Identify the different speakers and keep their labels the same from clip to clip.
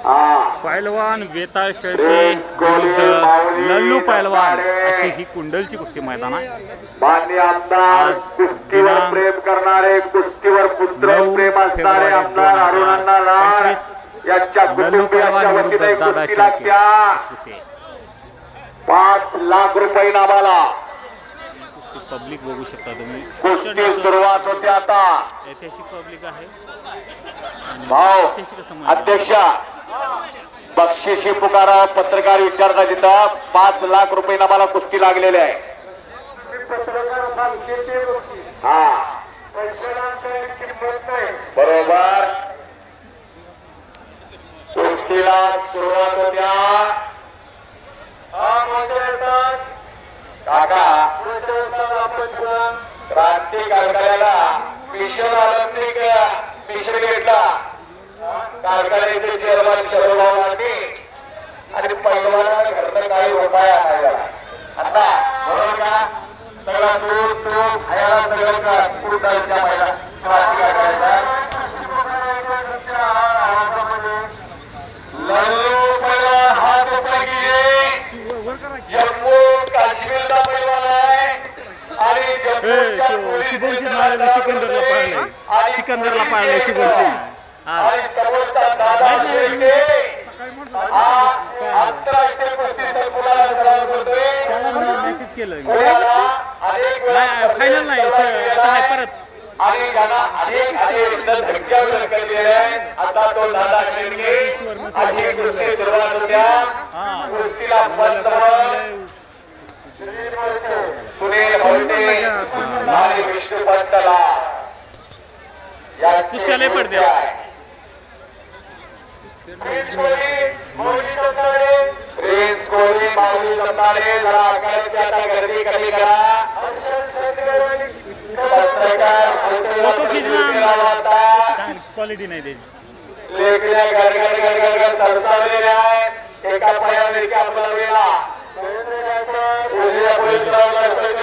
Speaker 1: पैलवान वेताळ शेळके विरुद्ध लल्लू पैलवान अशी ही कुंडलची कुस्ती मैदान आहे।
Speaker 2: माननीय आमदार कुस्तीवर प्रेम करणारे, कुस्तीवर पुत्र प्रेम असणारे आमदार अरुणांना लाड यांच्या कुटुंबियांच्या वतीने कुस्ती लागत्या 5 लाख रुपये नावाला।
Speaker 1: पब्लिक बघू शकता तुम्ही,
Speaker 2: कुस्ती सुरुवात होते आता।
Speaker 1: ऐतिहासिक पब्लिक आहे।
Speaker 2: भाऊ अध्यक्ष बक्षिसी पुकारा पत्रकार विचारता तिथं 5 लाख रुपये नावाला कुस्ती लागलेले आहे। हा बरोबर कुस्तीला सुरुवात होत्या काका क्रांती कारखान्याला मिशन ऑलिम्पिक मिशन घेतला कारखान्याचे चेअरमन शरदभाऊ गांधी आणि पैलवानाने घरनं काही उपाय आणायला आता बरोबर का सगळा दूध खायला सगळं कुंडलच्या महिला क्रांती कारखान्याचा लल्लू पैलवान हा पैकी जम्मू काश्मीरचा पैलवान आहे आणि
Speaker 1: सिकंदरला पाळलंय शुभम
Speaker 2: आणि समोरचा दादा शेळके आंतरराष्ट्रीय कुस्ती संकुलाला सराव करतोय।
Speaker 1: फायनल नाही परत
Speaker 2: आणि ज्यांना अनेक धक्क्यावर ढकललेले आहेत। आता तो दादा शेळके अशी कुस्ती सुरुवात होत्या कुस्तीला सुनील भोवते आणि विष्णू पंतला
Speaker 1: कुस्त्याला पडते
Speaker 2: प्रिन्स कोहली माऊली जमणारे जरा आकाराची आता गर्दी कमी करा।
Speaker 1: क्वालिटी नाही त्याची
Speaker 2: लेखल्या गडगड सरसावलेल्या आहेत। एका पायावर एका आपला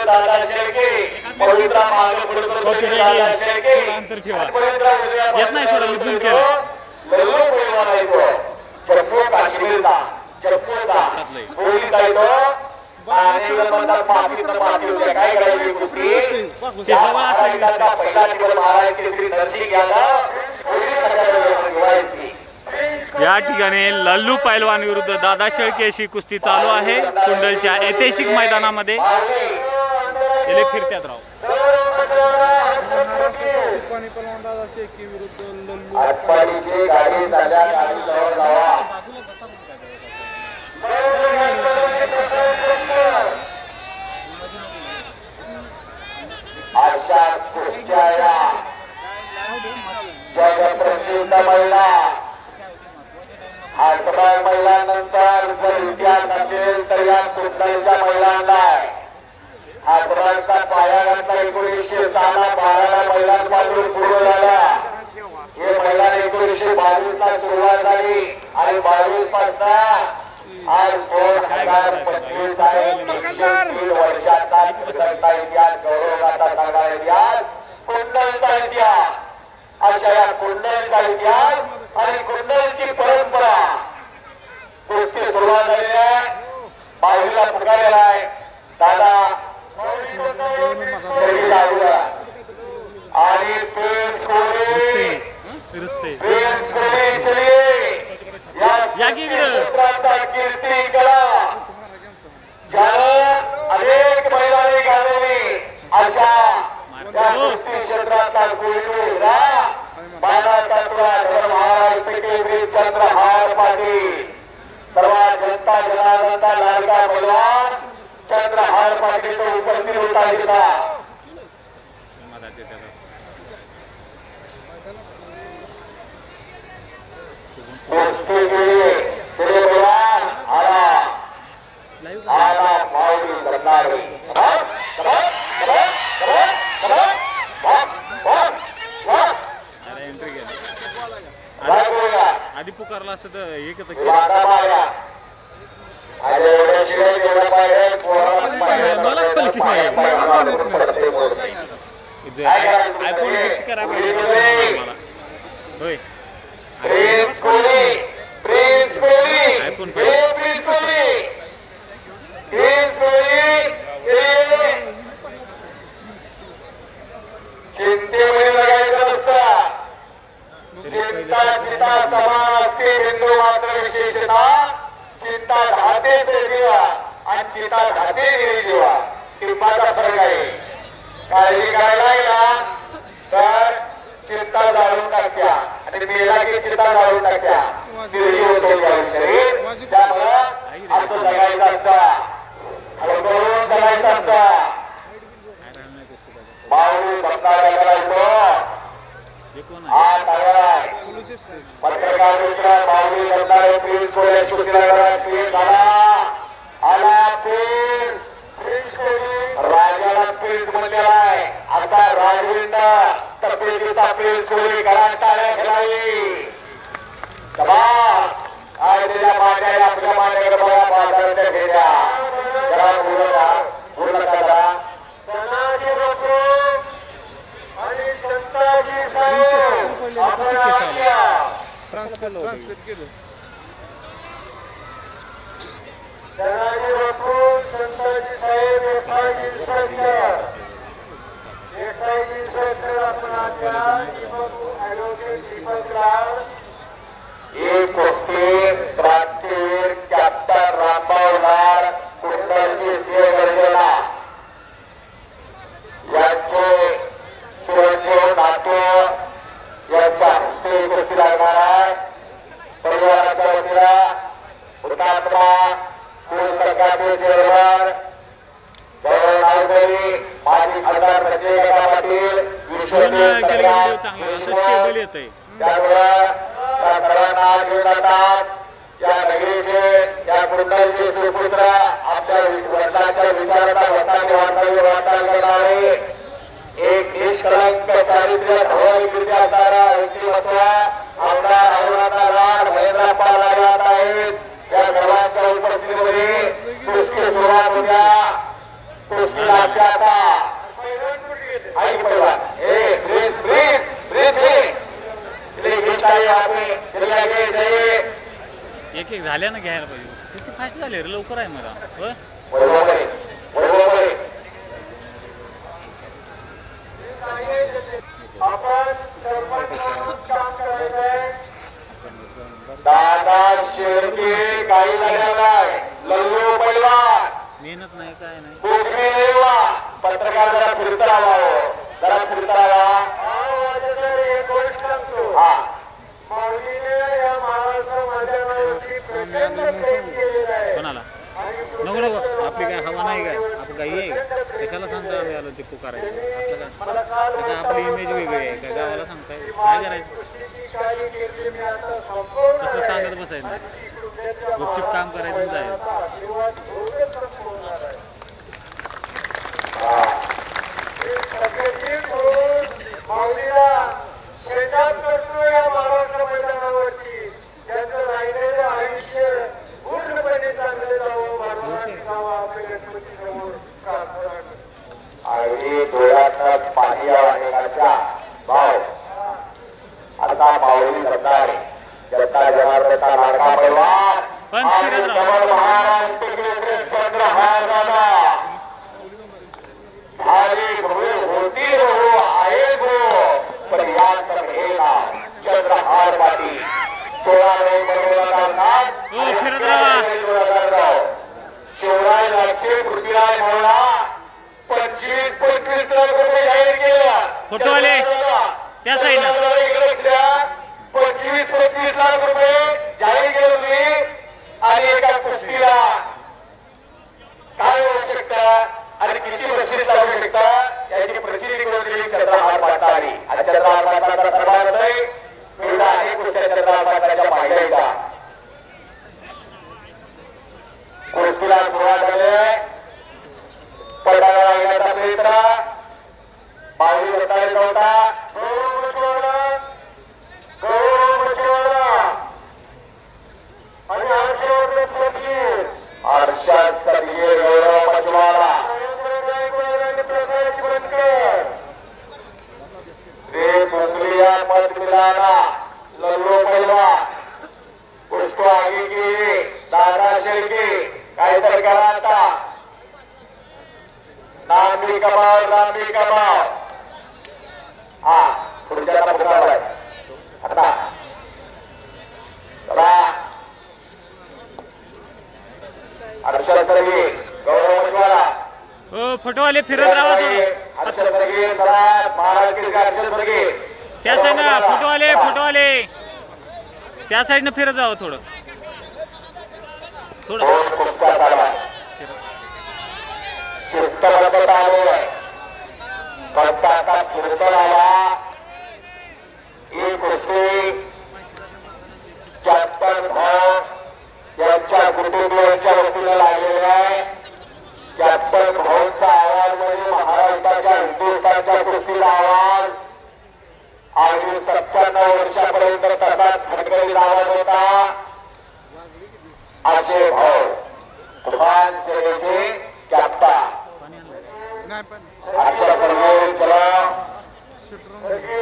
Speaker 2: दादा शेळके पवित्रा मागे दादा शेळके
Speaker 1: येत नाही थोडं लिहून केलं
Speaker 2: लल्लू पैलवान आहे तो जम्मू काश्मीरचा जम्मूचा पोलीचा आहे तो आणि पाठीनं पाठी होते काय करायची कुस्ती पहिला दिवस महाराज केसरी नरसिंग यादव
Speaker 1: या ठिकाणी लल्लू पैलवान विरुद्ध दादा शेळके अशी कुस्ती चालू आहे कुंडलच्या ऐतिहासिक मैदानामध्ये। गेले फिरत्यात राव
Speaker 3: दादा शेळके विरुद्ध लल्लू
Speaker 2: आटपाडीची गाडी झाल्या गाडी जवळ जावा अशा कुस्त्या या जगप्रसिद्ध महिला हातबाग महिलांनंतर जर इतिहास असेल तर या कुंडलच्या महिलांना हातबागचा पाया घातला 1906 12 महिलांपासून पूर्ण झाला। हे महिला 1922 ला सुरुवात झाली आणि 22 पासून आज 2025 आहे। 3 वर्षाचा कुंडलचा इतिहास गौरवगाथा सांगणारा इतिहास कुंडलचा इतिहास। अशा या कुंडलचा इतिहास आणि कुंडलची परंपरा कुस्ती सुरुवात झालेली आहे। बाहुलीला पुकारलेला आहे दादा आणि प्रिन्स कोहली क्षेत्राचा कीर्ती कला ज्यानं अनेक महिलांनी गाजवली अशा त्या कुस्ती क्षेत्रातला कोहिनूर मानाचा तुला महाराष्ट्र केंद्रीय चंद्रहार पाटील सर्वात जनता जनार्दनचा लाडका पैलवान चंद्रहार पाटील तो उपस्थित होता इथं कुस्ती केली श्री पैलवान आला माऊली करणारे
Speaker 1: आधी पुकारला असतं तर एक आयफोन गिफ्ट करा मला होय।
Speaker 2: विशेषता चिंता धाते ते जीवा आणि चिंता धाते जीवा किंमताचा फरक आहे. काळजी करायला आहे ना तर चिंता जाळून टाकत्या आणि मेला की चिंता जाळून टाकत्या निर्जीव होतो शरीर. त्यामुळं असं जगायचं असतं, हळूहळू जगायचं असतं. माऊली भक्ताला करायचो हा तयार
Speaker 3: पोलीस स्टेशन
Speaker 2: पत्रकार मित्र माऊली करणारे प्रिन्स कोले शुक्राची झाला आला प्रिन्स राजाला प्रिन्स म्हणलेला आहे. असा राजविंद तब्येतीचा प्रिन्स कोली करा टाळ्या खेळावी. समाज काय दिल्या माझ्या आपल्या माझ्याकडे बघा बाजाराच्या घेत्या जरा पूर्ण करा
Speaker 3: ट्रान्सफर केलं.
Speaker 2: संताजी साहेब एक्साइज इन्स्पेक्टर एक कुस्ती क्रांतीवीर कॅप्टन रामभाऊ लाड कुंडलची सिंह गर्जेला यांचे चिरंजीव नातू यांच्या हस्ते कुस्ती लागणार आहे. परिवाराच्या वतीला हुतात्मा पूर्ण सरकारचे चेअरमन गौरव नागरी माजी खासदार संजय काका पाटील विश्वदेव सरकार त्यामुळे त्या सर्वांना घेऊन जातात. या नगरीचे या कुंडलचे सुपुत्र आपल्या वडिलांच्या विचाराचा वताने वाटचाल करणारे एक निष्कलंक चारित्र्य धवलगिरी असणारा व्यक्तिमत्व आमदार अरुणाचा लाड महेंद्रप्पा लाड येत आहेत. या सर्वांच्या उपस्थितीमध्ये कुस्ती सुरुवात होत्या. कुस्ती लागते आता. ऐक पैलवान हे ब्रिज ब्रिज ब्रिज
Speaker 1: एक एक झाल्या ना घ्यायला पाहिजे. किती फास्ट झाले रे, लवकर आहे मला.
Speaker 2: आपण काम करायचंय. दादा शेळके काही झालेला आहे. लल्लू पैलवान
Speaker 1: मेहनत नाही काय नाही.
Speaker 2: कुठे पत्रकार जरा फिरता राहावा, जरा फिरता राहावा. हा माऊलीने या महाराष्ट्र मैदानावरची प्रचंड प्रेम केलेलं आहे.
Speaker 1: कोणाला नको नको, आपली काय हवा नाही काय, आपण काही आहे कशाला सांगता आम्ही आलो ते पुकारायचं असलं काय. आपली इमेज वेगळी आहे काय, गावाला सांगताय काय करायचं. तसं सांगत बसायचं, गुपचूप काम करायचं जायचं.
Speaker 2: माऊलीला शेतात करतो या महाराष्ट्र मैदानावरती. त्यांचं राहिलेलं आयुष्य पूर्णपणे चांगलं जावं, भरभराट जावं आपल्या गणपती समोर प्रार्थना. आणि डोळ्यात पाणी यावं अनेकाच्या भाव असा माऊली करणारे जनता जनार्दनचा लाडका पैलवान चंद्रहार झाला. झाली भवे होती हो आहे गो पण या सभेला चंद्रहार पाटील 16 शिवराय लाक्षे पृथ्वीराज म्हणा 25-25 लाख रुपये जाहीर केल्या.
Speaker 1: फोटोवाले त्या साईडला
Speaker 2: 25-25 लाख रुपये जाहीर केले होते. आणि एका कुस्तीला काय होऊ शकतं आणि किती बक्षीस लागू शकतं याची प्रचिती करून दिली चंद्रहार पाटलांनी. आणि चंद्रहार पाटलांचा सन्मान होतोय. मी अनेक कुस्त्या चंद्रहार पाटलांच्या पाहिल्याचा कुस्तीला सुरुवात झाली. पडद्याला येण्याचा प्रयत्न माऊली होता आणि हर्षवर्धन सगीर हर्षद सगीर गौरव मछवाडा प्रकाश बनकर रे मुंगलिया मत मिलाना लल्लू पैलवान उसको आगे की दादा शेळके काहीतरी करा आता. नाम भी कमाव हा पुढच्या पुकारलाय आता. चला सर्गे गौरव मछवारा
Speaker 1: हो फोटोवाले फिरत राहा थोडं
Speaker 2: हर्षद सर्गे जरा महाराष्ट्र हर्षद सर्गे
Speaker 1: त्या साईडनं फोटोवाले त्या साईडनं फिरत जावं थोडं
Speaker 2: दोन कुस्त्या चालू आहे शिस्तबद्ध चालू आहे फक्त आता कीर्तनाला ही कुस्ती कॅप्टन भाऊ यांच्या कुटुंबियांच्या वतीने लागलेली आहे. कॅप्टन भाऊंचा आवाज म्हणजे महाराष्ट्राच्या हिंदुस्थानच्या कुस्तीचा आवाज अगदी 97 वर्षापर्यंत तसाच खटखटीत आवाज होता. असे भाऊ तुफान सेनेचे कॅप्टन
Speaker 3: नाही पण
Speaker 2: अशा सर्व चला
Speaker 1: गाडी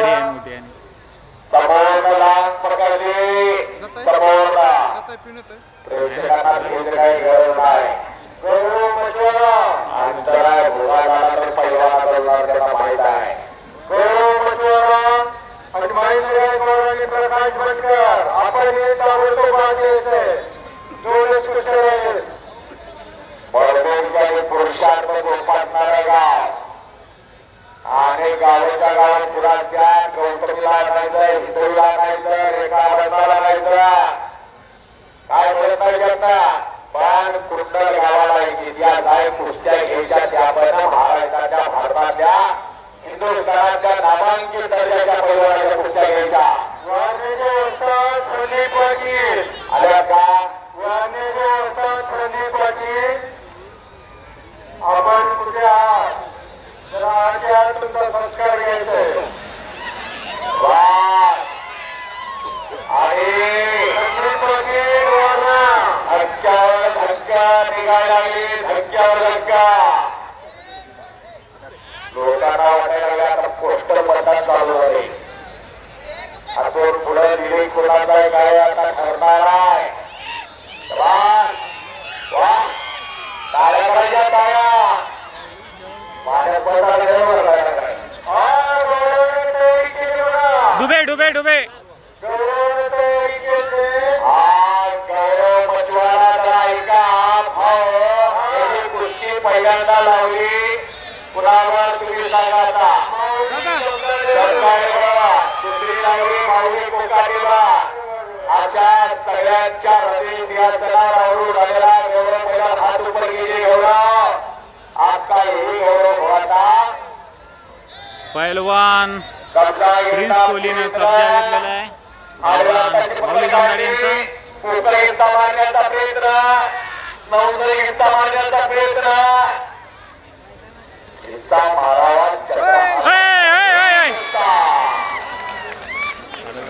Speaker 1: आहे मोठी आणि
Speaker 2: समोर लहान प्रकारची समोर
Speaker 3: जाताय पिणत आहे
Speaker 2: प्रेक्षकांना भेट काही गरज नाही. गौरव मछवारा अंतराय भोगाला तर पैलवान त्यांना माहित आहे. गौरव मछवारा आणि माहिती आणि प्रकाश बनकर आपण हे ताबडतोब बांधायचे दोनच कुस्त्या आहेत. बळदेवच्या पुरुषार्थ जोपासणारे गाव आणि गावाच्या गावात पुराच्या गौतमीला आणायचं हिंदूला आणायचं रेखावरणाला आणायचं काय बोलत नाही करता पण कुंडल गावाला एक इतिहास आहे. कुस्त्या घ्यायच्या त्यापैकी महाराष्ट्राच्या भारताच्या हिंदुस्थानाच्या नामांकित दर्जाच्या पैलवानाच्या कुस्त्या घ्यायच्या. वारणेचे वस्ताद संदीप पाटील आल्या का? वारणेचे वस्ताद संदीप पाटील आपण कुठे आहात जरा आज्ञा तुमचा संस्कार घ्यायचंय. आणि संदीप पाटील धक्क्यावर धक्का निघायला धक्क्यावर धक्का लोकांना वाटायला लागले आता पोस्टर मतदान चालू आहे. हातून पुढे दिली कुणाचा आहे काय आता ठरणार आहे. टाळ्या करायच्या टाळ्या माझ्या पदाला
Speaker 1: डुबे डुबे डुबे
Speaker 2: गौरव मछवाराचा ऐका भाऊ कुस्ती पहिल्यांदा लावली कुणावर तुम्ही सांगा आता दुसरी लावली माऊली कोकाटेला अशा सगळ्यांच्या हृदय सिंहासनावर झालेला गौरव पहिला हात उपर गेले गौरव आपका यही गौरव होता.
Speaker 1: पैलवान
Speaker 2: कब्जा
Speaker 1: प्रिन्स कोहलीने कब्जा घेतलेला आहे. माऊली जमदाडे यांचा
Speaker 2: कोकणी समाजाचा प्रयत्न नवदरी समाजाचा प्रयत्न हिस्सा मारावा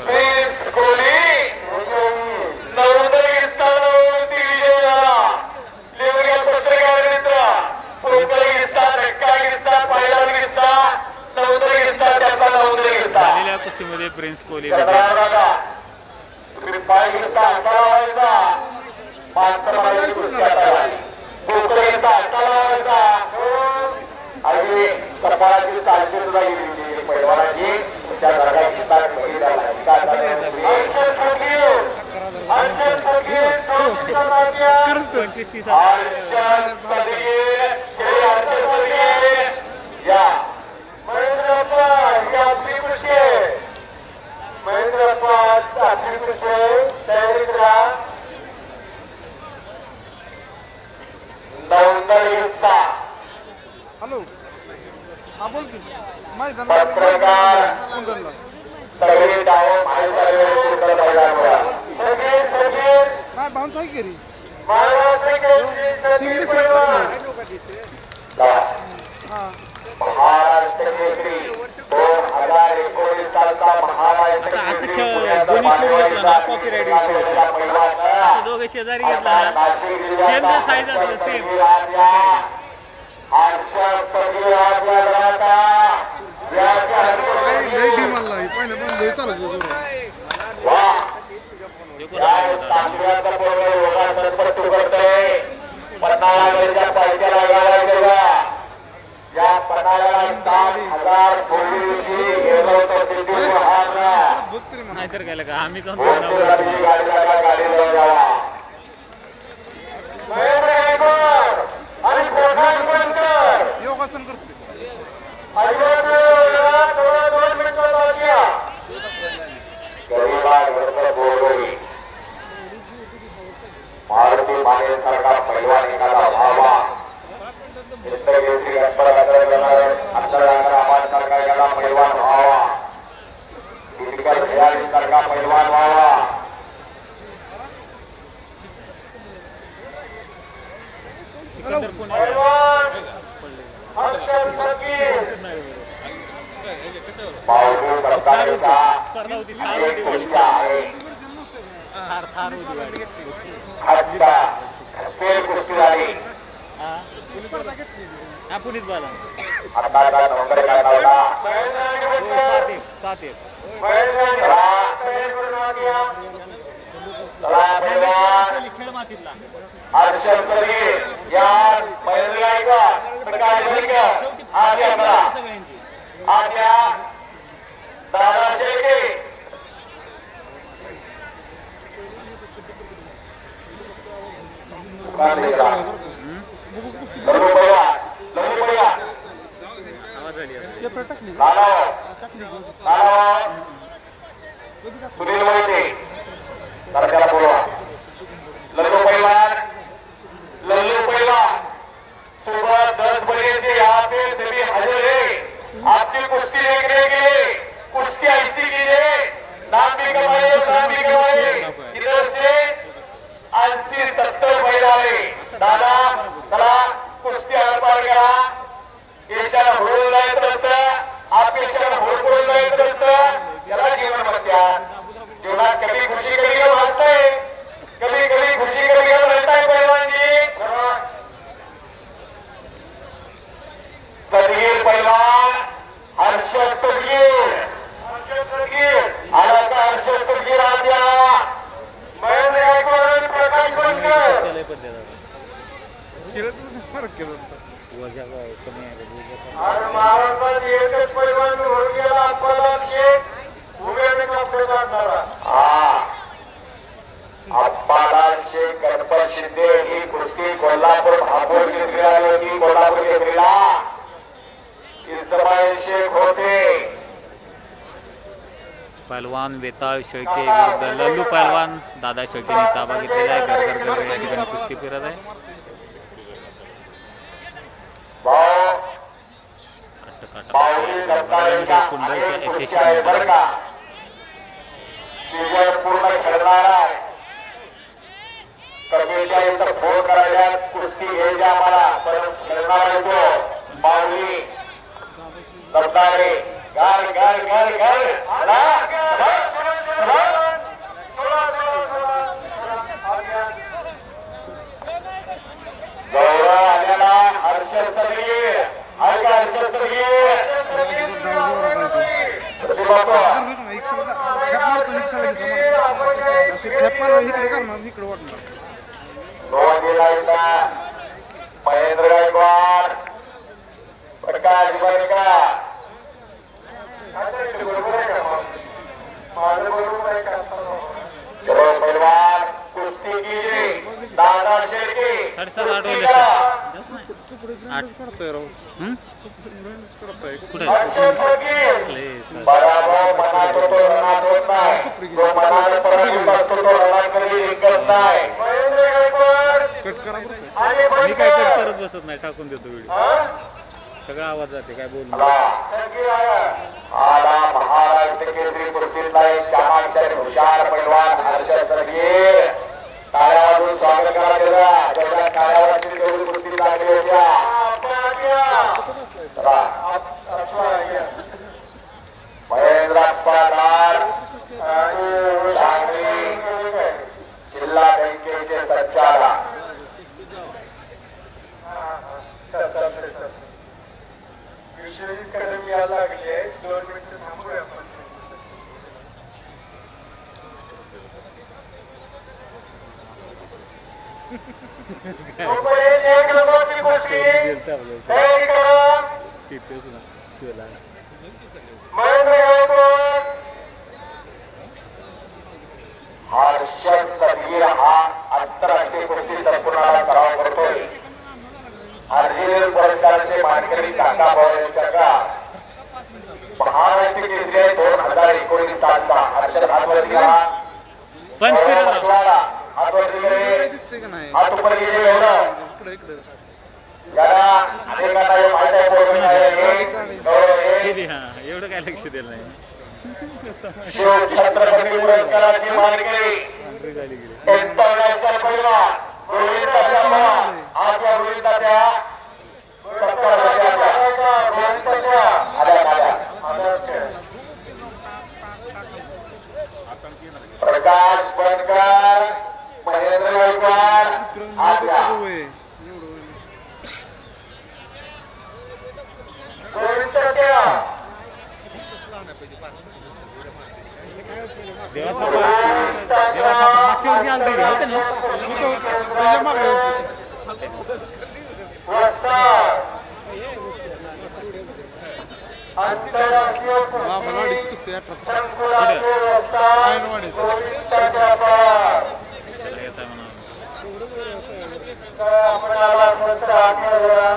Speaker 2: प्रिन्स कोहली नवदरी स्थानावरती विजय झाला. लिवऱ्या पत्रकार मित्र कोकणी गिरता धक्का गिरता पहिला गिरता नवदरी गिरता त्याचा नवदरी गिरता
Speaker 1: झालेल्या कुस्तीमध्ये प्रिन्स कोहली
Speaker 2: तुम्ही पाय गिरता हाताला व्हायचा माणसं मारायची कुस्ती हाताला कोकणीचा हाताला व्हायचा आणि कपाळाची चालती सुद्धा गेली पैलवानाची तुमच्या घरात गीतात या महेंद्रप्पा ही आपली कुस्ती आहे. महेंद्रप्पा आपली कुस्ती आहे. तयारी करा. नवदरी हिस्सा
Speaker 3: हॅलो हा बोल की मैदान
Speaker 2: पत्रकार
Speaker 3: कुंडलला
Speaker 2: सगळे डाव माहिती
Speaker 3: नाही बाउन्स आहे की रे
Speaker 2: महाराष्ट्र केसरी 2019 सालचा महाराष्ट्र
Speaker 1: दोघे शेजारी घेतला सेम साईज असलं सेम
Speaker 2: पन्हाळ्याच्या पायथ्याला गावायचं या पन्हाळ्याला 7,000 पोलीस
Speaker 1: नाहीतर काय का आम्ही
Speaker 2: गाडी महेंद्र गायकवाड आणि प्रकाश बनकर
Speaker 3: योगासन करते
Speaker 2: थोडा 2 मिनिटं बाकी आहे. गरीबाग घरचं बोलवी मारुती माने सारखा पैलवान एखादा व्हावा. चित्रकेसरी गणपत अंतरगंगा आवाज सारखा एखादा पैलवान व्हावा. फिजिकल खेळाडू सारखा पैलवान व्हावा.
Speaker 1: सिकंदर पुणे
Speaker 2: पैलवान हर्षद सकीर पावडू प्रकाराचा एक गोष्ट आहे.
Speaker 1: थार होती गाडी.
Speaker 2: हत्या घरपेल कुस्ती झाली.
Speaker 1: हा पोलीस बाला
Speaker 2: आता नंबर काढला.
Speaker 1: 7-1 खेळ मातीतला
Speaker 2: हर्षद सकीर या महेंद्र गायकवाड प्रकाश बनकर आधी आपला
Speaker 1: सगळ्यांची
Speaker 2: आद्या दादा शेळके
Speaker 1: आवाज आली
Speaker 2: सुनील मोहिते त्याला बोलवा. लल्लू पहलवान सुबह 10 बजे से यहाँ पे सभी हाजिर है. आपकी कुश्ती देखने के लिए कुश्ती ऐसी कीजिए नाम भी कमाए नाम भी कमाए. इधर से 80-70 बैल आले. दादा चला कुस्ती अर्पण करा. केशाला होईल नाही तर आपल्या होईल पडून नाही तर याला जीवन म्हणतात. जीवनात कधी खुशी कधी वाचताय कभी कभी खुशी कभी रहता है पहलवान जी. सदगीर पहलवान हर्षद सदगीर आला का हर्षद सदगीर आद्या महेंद्र गायकवाड आणि प्रकाश बनकर.
Speaker 1: त्याला पण द्या
Speaker 3: फरक केलं
Speaker 1: वजा कमी आहे
Speaker 2: आणि महाराष्ट्रात एकच पैलवान होऊन गेला अप्पालाल शेख उमेद कपडे काढणारा. अप्पालाल शेख गणपत शिंदे ही कुस्ती कोल्हापूर भागवत केसरी आली होती. कोल्हापूर केसरीला इस्माईल शेख होते.
Speaker 1: पहलवान वेताळ शेळके विरुद्ध लल्लू पहलवान दादा शेळकेने ताबा घेतलेला आहे. गरगर या ठिकाणी कुस्ती फिरत आहे.
Speaker 2: बावली दत्ताच्या अनेक कुस्ती आहे बरं का. सीजन पूर्ण खेळणार आहे. कमिटीच्या इथं फोन करायला कुस्ती घ्यायची आम्हाला परत खेळणार आहे तो बावली दत्ताडे. गाड गाड गाड गाड गौरव आलेला हर्षद सदगीर ऐका हर्षद सदगीर महेंद्र गायकवाड प्रकाश बनकर चलो पहलवान कुस्ती कीजिए. दादा शेळके
Speaker 1: 7:30
Speaker 2: कुस्ती करा. हर्षद सदगीर पराभव मनात होतो रणात होत नाही. जो मनात पराभूत असतो तो रणात कधी जिंकत नाही. महेंद्र गायकवाड
Speaker 3: कट करा बरं का.
Speaker 2: आणि
Speaker 1: मी काय
Speaker 2: बनकर
Speaker 1: करत बसत नाही. टाकून देतो व्हिडिओ. सगळा आवाज जाते काय बोलू.
Speaker 2: आला महाराष्ट्र केसरी कुस्तीतला एक चाणाक्षर हुशार पैलवान हर्षद सदगीर. टाळ्या वाजून स्वागत करा त्याचा. त्याच्या टाळ्यावरती तेवढी कुस्ती लागली होत्या. महेंद्रप्पा लाड सांगली जिल्हा बँकेचे संचालक. विशेष कदम यायला लागली आहे. 2 मिनिटं थांबूया आपण. तोपर्यंत 1 नंबरची कुस्ती तयारी करा. महेंद्र गायकवाड हर्षद सदगीर हा आंतरराष्ट्रीय कुस्ती संकुलाला सराव करतोय. अर्जुन पुरस्काराचे मानकरी काका भाऊ यांच्या महाराष्ट्र केसरी 2019 सालचा हर्षद हातवरती करा.
Speaker 1: पंच फिरला
Speaker 2: हातवरती करे.
Speaker 3: दिसते का नाही
Speaker 2: हात ऊपर कीजिए. एवढं
Speaker 3: इकडे इकडे
Speaker 2: ज्याला अनेकांना हे माहित आहे पोहोचून आहे.
Speaker 1: किती हा एवढं काय लक्ष दिलं नाही.
Speaker 2: शिव छत्रपती पुरस्काराची मानकरी
Speaker 1: पांढरी झाली गेली.
Speaker 2: इंटरनॅशनल पैलवान गोविंद पवार आज या गोविंदाच्या 70 वर्षाच्या आल्या. प्रकाश बनकर, महेंद्र गायकवाड आज या.
Speaker 1: मागच्या वर्षी आलं होतं ना.
Speaker 3: त्याच्या मागल्या
Speaker 2: आंतरराष्ट्रीय
Speaker 3: कुस्ती 18
Speaker 2: संकुलाचे
Speaker 3: आयनवाडी.
Speaker 1: चला येता म्हणा.
Speaker 2: आपणाला सत्र आठवडा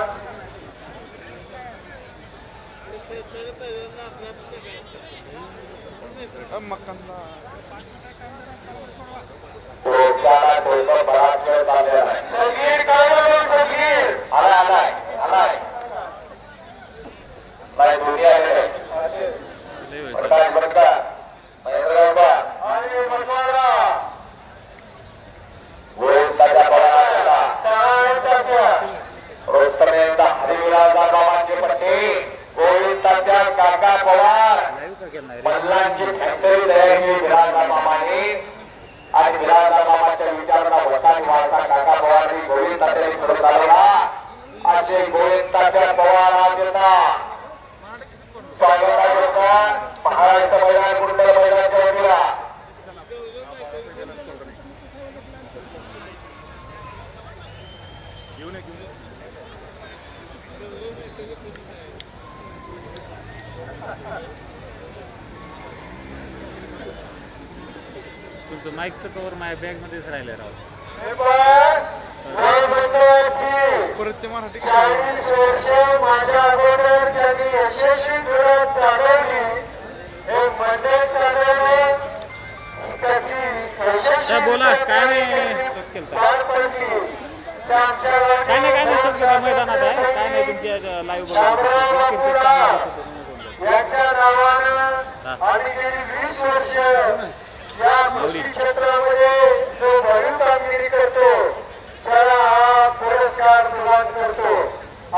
Speaker 3: मक्कांना
Speaker 2: डोक्याला डोकं बराच वेळ चाललेला आहे. सगळीर काय झालं? सगळीर आलाय नाही दोन्ही आलेले
Speaker 1: लय वेळ झाला.
Speaker 2: प्रकाश बनकर, महेंद्र गायकवाड आणि बसवराव गोविंदाच्या पवाराला रोस्तर एकदा हरिविलास बाबांचे पट्टे गोविंदाच्या काका पवार
Speaker 1: लाईव्ह का केलं नाही रे?
Speaker 2: मल्लांची फॅक्टरी तयार केली विराजदार मामाने. आणि विराजदार मामाच्या विचारांना वसानी वारसा काका पवारांनी गोविंदाच्या पुढे चालवला. असे गोविंदाच्या पवारांना स्वागत करतात महाराष्ट्र मैदान कुंडल मैदानाच्या वतीला.
Speaker 1: तुमचं माईकचं कवर माझ्या बॅग मध्येच राहिलं राव.
Speaker 3: परतच्या मराठी
Speaker 2: 40 वर्ष माझ्या अगोदर ज्यांनी यशस्वी लढत चालवली हे मध्ये चालवले त्याची
Speaker 1: काय बोला काय नाही स्वच्छ केलं
Speaker 2: पार पडली.
Speaker 1: काय नाही स्वच्छ मैदानात आहे काय नाही तुमच्या लाईव्ह
Speaker 2: यांच्या नावानं आणि गेली 20 वर्ष या कुस्ती क्षेत्रामध्ये जो भरीव कामगिरी करतो त्याला हा पुरस्कार प्रदान करतो.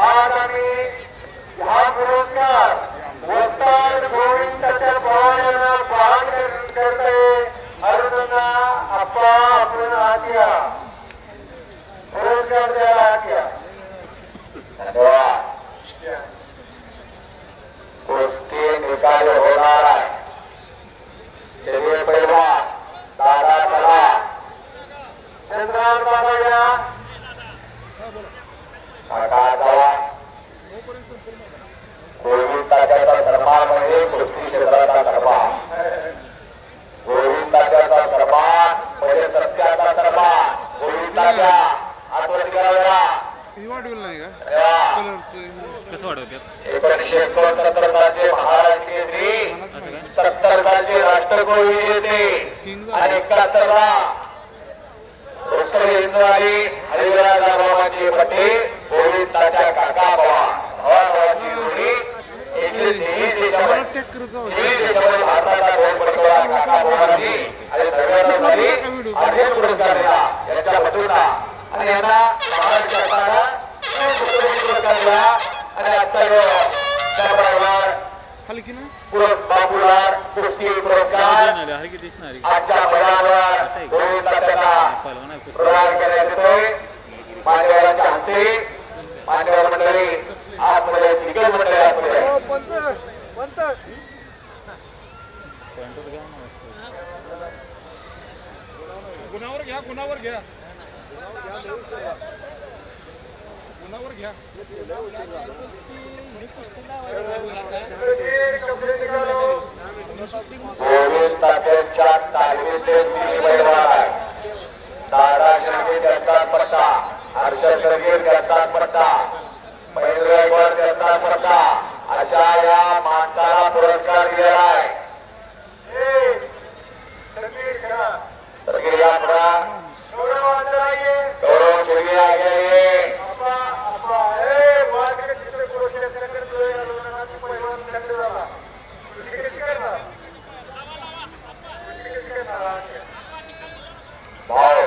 Speaker 2: आज आम्ही हा पुरस्कार वस्ताद गोविंदाच्या पवारांना पाहण करतोय. अरुणांना आप्पा आपण हात या पुरस्कार द्यायला हात या. धन्यवाद. कुस्ती निकाल होणार आहे. शरीर पैलवान दादा चला चंद्रावर बाबा या काका जावा. गोविंदाच्या सन्मान म्हणजे कुस्ती क्षेत्राचा सन्मान. गोविंदाच्या सन्मान म्हणजे सत्याचा सन्मान. गोविंदाच्या हातवरती करायला
Speaker 3: ही वाढवलं नाही का
Speaker 2: धन्यवाद.
Speaker 3: कलरचं
Speaker 1: कसं वाढवतात?
Speaker 2: 1969 सालचे महाराष्ट्र केसरी,
Speaker 3: मलाच माहिती.
Speaker 2: 70 सालचे राष्ट्रकुल विजेते
Speaker 3: किंग
Speaker 2: आणि 71 ला उत्तर हिंदवाली हरिविलास बाबांचे पट्टे गोविंदाच्या काका भावाची जोडी 123 देशामध्ये भारताचा दोन पटकवला काका भावांनी आणि 99 साली अर्जुन पुरस्कार दिला यांच्या बदलूला आणि यांना महाराष्ट्र सरकारला पुरस्कार दिला. आणि आता
Speaker 3: हलकी ना
Speaker 2: बाबूलाल कुस्ती पुरस्कार
Speaker 1: हलकी दिसणार
Speaker 2: आजच्या मैदानावर गोविंदाच्या प्रदान करण्यात येतोय. मान्यवरांच्या हस्ते मान्यवर मंडळी आतमध्ये क्रिकेट मंडळी आतमध्ये
Speaker 3: गुणावर घ्या
Speaker 2: गोविंद तात्यांच्या तालमीचे 3 पैलवान आहे. दादा शिर्के त्यांचा पट्टा, हर्षद करगीर त्यांचा पट्टा, महेंद्र गायकवाड त्यांचा पट्टा, अशा या माणसाला पुरस्कार दिलेला आहे. सगळे या पुढा गौरव शिर्के आगे ये. भाऊ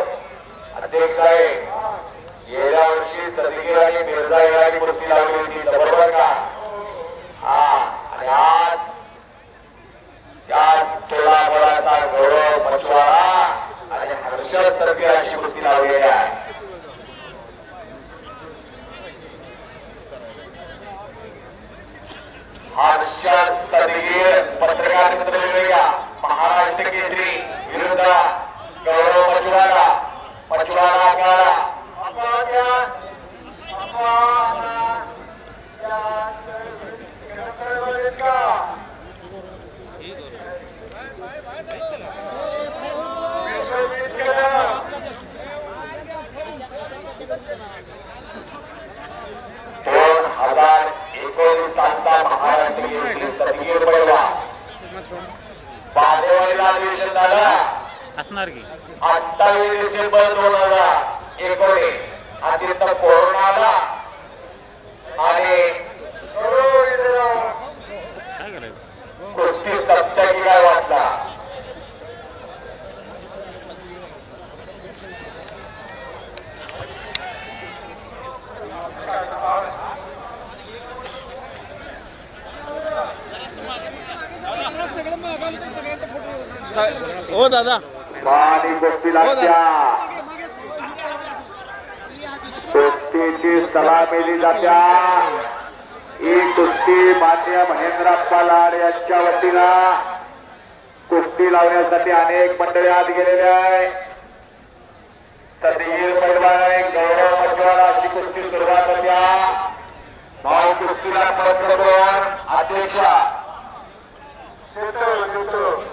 Speaker 2: अध्यक्ष आहे, गेल्या वर्षी सदगीर आणि मिर्झा यांनी कुस्ती लावली होती, बरोबर का? हा, आणि आज त्याच टोळाबळाचा गौरव मछवारा आणि हर्षद सरगे अशी कुस्ती लावलेली आहे. हर्षद सदगीर पत्रकार मित्र महाराष्ट्र केसरी विरुद्ध गौरव मछवारा. मछवारा काळा महाराष्ट्र केसरी सदगीर पैलवान बादेवाडीला अधिवेशन झालं
Speaker 1: असणार की
Speaker 2: 28 डिसेंबर 2019. आधी तर कोरोना आला आणि
Speaker 1: काय करायचं.
Speaker 2: कुस्ती सत्य की काय वाटला.
Speaker 3: हो दादा.
Speaker 2: आणि कुस्ती लागत्या, कुस्तीची सलामी दिली जात्या. ही कुस्ती मान्य महेंद्रप्पा लाड यांच्या वतीनं कुस्ती लावण्यासाठी अनेक मंडळी आत गेलेले आहे. सदगीर पैलवान आहे, गौरव मछवारा अशी कुस्ती सुरुवात होत्या. भाऊ कुस्तीला पत्रकार अध्यक्ष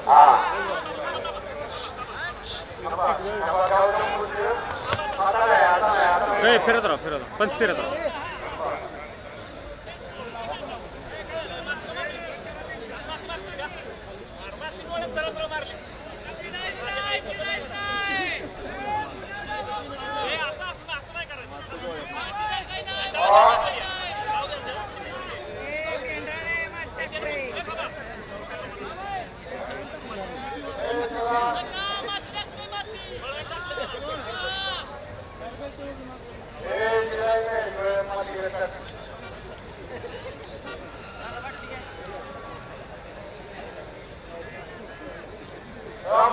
Speaker 2: हा
Speaker 1: फिरत राहा पंच फिरत राहा.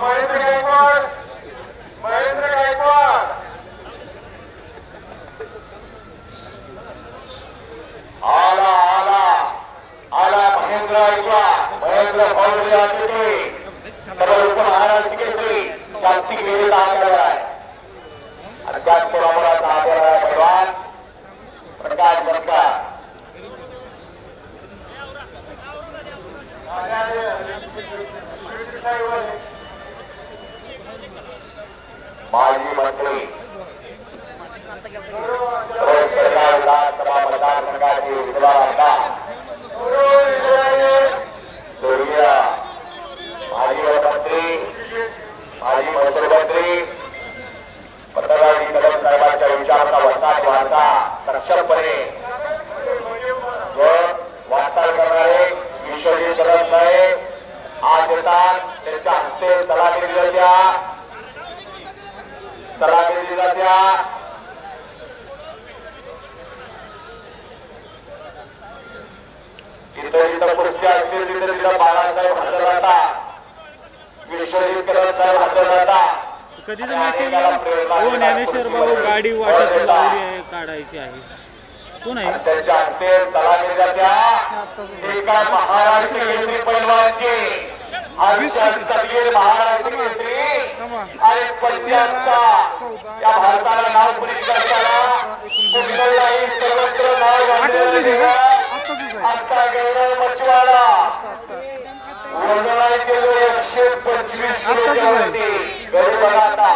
Speaker 2: महेंद्र गायकवाड आला महेंद्र गायकवाड. महेंद्र भाऊजी अतिथी महाराष्ट्र केसरी जागतिक विजेता आलेला आहे. आणि त्याचबरोबर आलेला आहे पैलवान प्रकाश बनकर. माजी मंत्री विधानसभा मतदारसंघाचे विद्वान आमदार स्वर्गीय माजी मंत्री माजी मंत्री पत्रकार कदम साहेबांच्या विचारांचा वसाहत वार्ता सक्षमपणे व वार्ताहर करणारे विश्वजित कदम साहेब आज येतात. त्यांच्या हस्ते सलामी दिली जात्या. जिथं कुस्त्या असतील तिथं बाळासाहेब हजर राहतात, विश्वजित कदम साहेब हजर राहतात.
Speaker 1: कधी हो ज्ञानेश्वर भाऊ गाडी वाटत लावली आहे काढायची आहे. कोण आहे
Speaker 2: त्यांच्या हस्ते सलामी जात्या. एका महाराष्ट्र केसरी पैलवानची सदगीर महाराष्ट्र केसरी आणि 50 या भारताला नाव पुढे करताना कुंडललाही सर्वत्र नाव
Speaker 3: आठवली ते
Speaker 2: घातलेलं
Speaker 3: का
Speaker 2: आहे.
Speaker 3: आत्ताच आहे
Speaker 2: आता गैरव मच्छवाडा
Speaker 3: आत्ता
Speaker 2: वजनाय केलं 125
Speaker 3: आत्ताच आहे.
Speaker 2: किलोवरती. गरीब बघा आता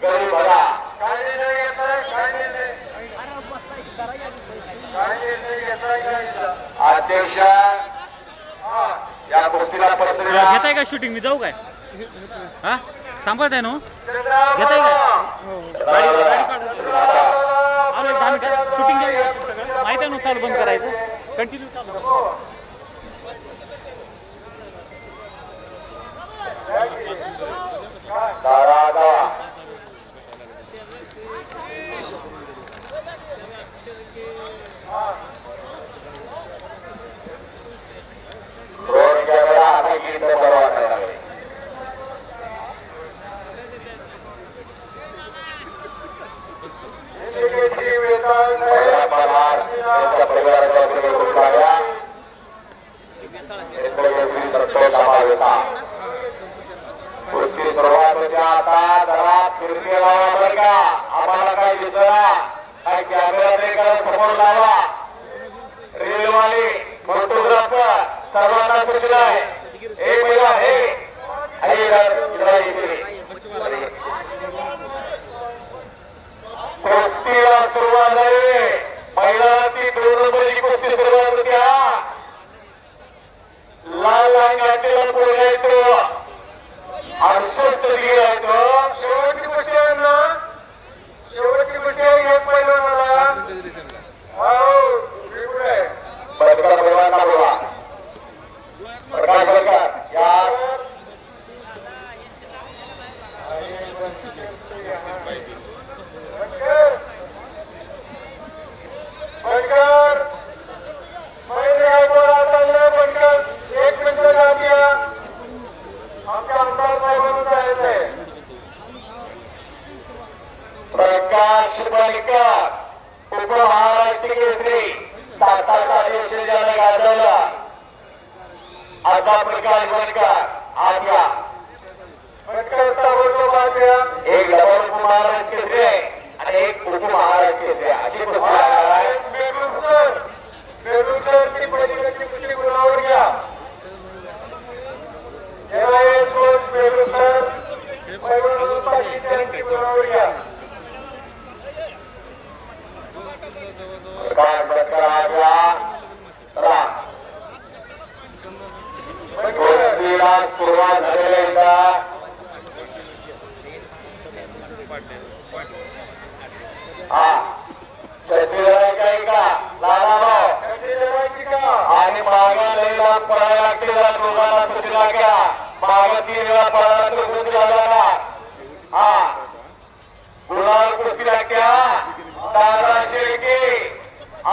Speaker 2: गरीब बघा अध्यक्ष या गोष्टीला पत्र
Speaker 1: घेताय का शूटिंग मी जाऊ काय हा सांभाळत आहे ना हो? घेताय काय
Speaker 3: हो
Speaker 1: गाडी गाडी काढून आलो एक 10 मिनिटं शूटिंग माहिती आहे ना चालू बंद करायचं कंटिन्यू चालू
Speaker 2: दारादा ड्रोन कॅमेरा आता गीत परवा करावे. पहिला पगार त्यांच्या परिवाराच्या वतीने उचलाव्या. शेतकरी संतोष समावेता पुढची सुरुवात होते. आता जरा फिरते लावा बरं का. आम्हाला काय दिसला काय कॅमेरा ते करा समोर लावा. रीलवाले फोटोग्राफर सर्वांना सूचना आहे. हे पहिला हे कुस्तीला सुरुवात झाली. पहिला ती 2 नंबरची कुस्ती सुरुवात होत्या. लाल लाईन घातलेला पोरगा येतो अडसष्ट डिग्री आहे तो. शेवटची गोष्ट आहे ना शेवटची गोष्ट आहे. एक पैलवानाला बदकर पैलवानला बोला. प्रकाश बदकर या बदकर महिने आयकर आता बदकर 1 मिनिट द्या. आमच्या आमदार साहेबांना जायचं आहे. प्रकाश बदकर उपमहाराष्ट्र केसरी सातारा अधिवेशन ज्याने गाजवलं असा प्रकाश बदकर आज या बदकर ताबडतोब आज या. एक डबल उपमहाराष्ट्र केसरी आहे आणि एक उपमहाराष्ट्र केसरी अशी कुस्ती लागणार आहे. बेडूसर ती पहिली कुस्ती गुणावर घ्या. प्रकाश बदकर आज्ञा कुस्तीला सुरुवात झालेल्या हा छत्तीसगड काही का लालाभाऊ आणि मागा लईला पळायला लागते. जरा दोघांना सूचना करा. मागा 3 वेळा पळायला तर गुण झाला. हा गुणावर कुस्ती लागत्या. दादा शेळके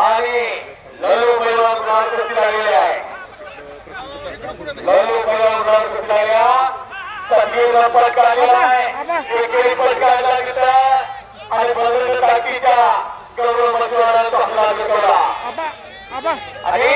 Speaker 2: आणि लल्लू पैलवान गुणावर कुस्ती लागलेली आहे. लल्लू पैलवान गुणावर कुस्ती लागल्या. संगीत पटका आलेला आहे. एकेरी पटका लागला आणि बंद टाकीच्या गौरव मच्छवाडा तो हल्ला घेतला
Speaker 3: आबा आबा
Speaker 2: आणि